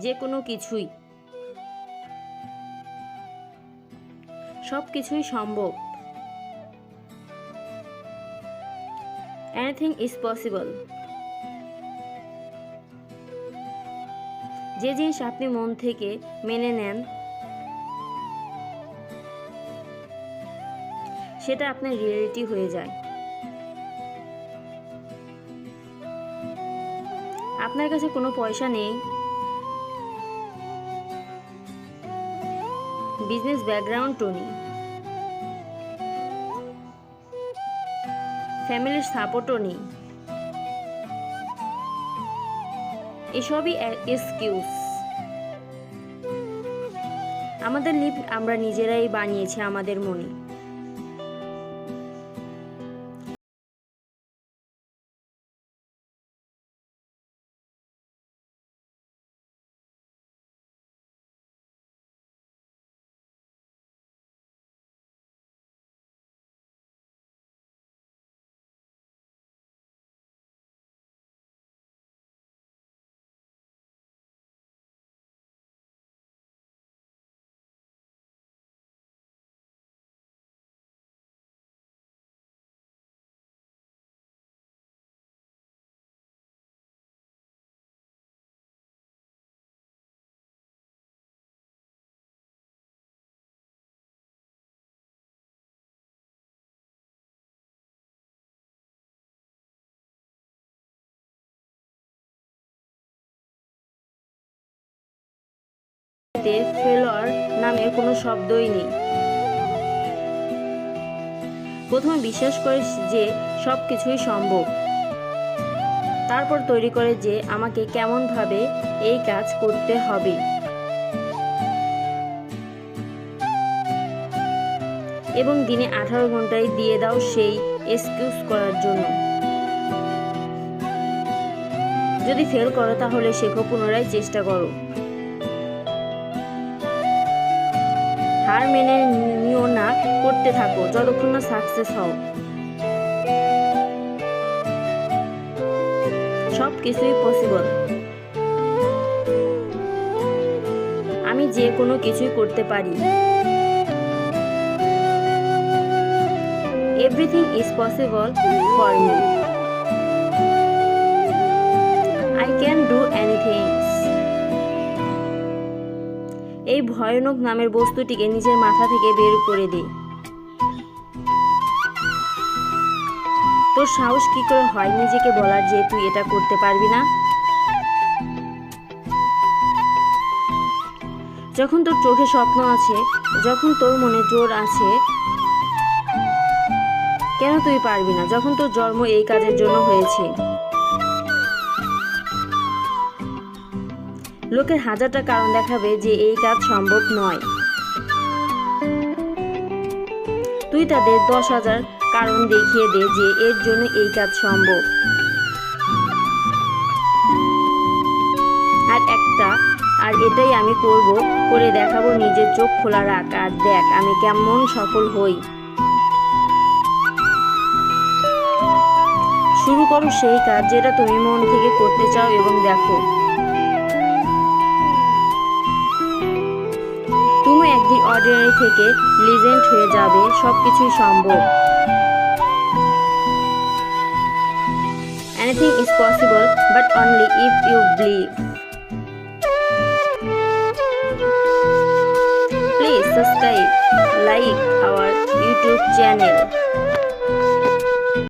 যে কোনো কিছুই, সব কিছুই সম্ভব। Anything is possible. যে জিনিস আপনি মন থেকে মেনে নেন সেটা আপনার রিয়েলিটি হয়ে যায়। আপনার কাছে কোনো পয়সা নেই, বিজনেস ব্যাকগ্রাউন্ডও নেই, ফ্যামিলির সাপোর্টও নেই, এসবই এক্সকিউজ। আমাদের লিফট আমরা নিজেরাই বানিয়েছি আমাদের মনে। ফেলর নামের কোনো শব্দই নেই। প্রথমে বিশ্বাস করে যে সব কিছুই সম্ভব, তারপর তৈরি করে যে আমাকে কেমনভাবে এই কাজ করতে হবে, এবং দিনে 18 ঘন্টায় দিয়ে দাও সেই এক্সকিউজ করার জন্য। যদি ফেল করো তাহলে শেখো, পুনরায় চেষ্টা করো। হার মেনে নিও না, করতে থাকো যতক্ষণ না সাকসেস হও। সব কিছুই পসিবল। আমি যে কোনো কিছুই করতে পারি। Everything is possible for me. I can do anything. এই ভয়ানক নামের বস্তুটিকে নিজের মাথা থেকে বের করে দে। তোর সাহস কি করে হয় নিজেকে বলার যে তুই এটা করতে পারবি না? যখন তোর চোখে স্বপ্ন আছে, যখন তোর মনে জোর আছে, কেন তুই পারবি না? যখন তোর জন্ম এই কাজের জন্য হয়েছে। লোকের হাজারটা কারণ দেখাবে যে এই কাজ সম্ভব নয়, তুই তাদের 10,000 কারণ দেখিয়ে দে যে এর জন্য এই কাজ সম্ভব। আর এটাই আমি করব, করে দেখাবো। নিজের চোখ খোলা রাখ আর দেখ আমি কেমন সফল হই। শুরু করো সেই কাজ যেটা তুমি মন থেকে করতে চাও এবং দেখো তুমি একদিন অর্ডিনারি থেকে লিজেন্ড হয়ে যাবে। সবকিছুই সম্ভব। Anything is possible, but only if you believe. Please subscribe, like our YouTube channel.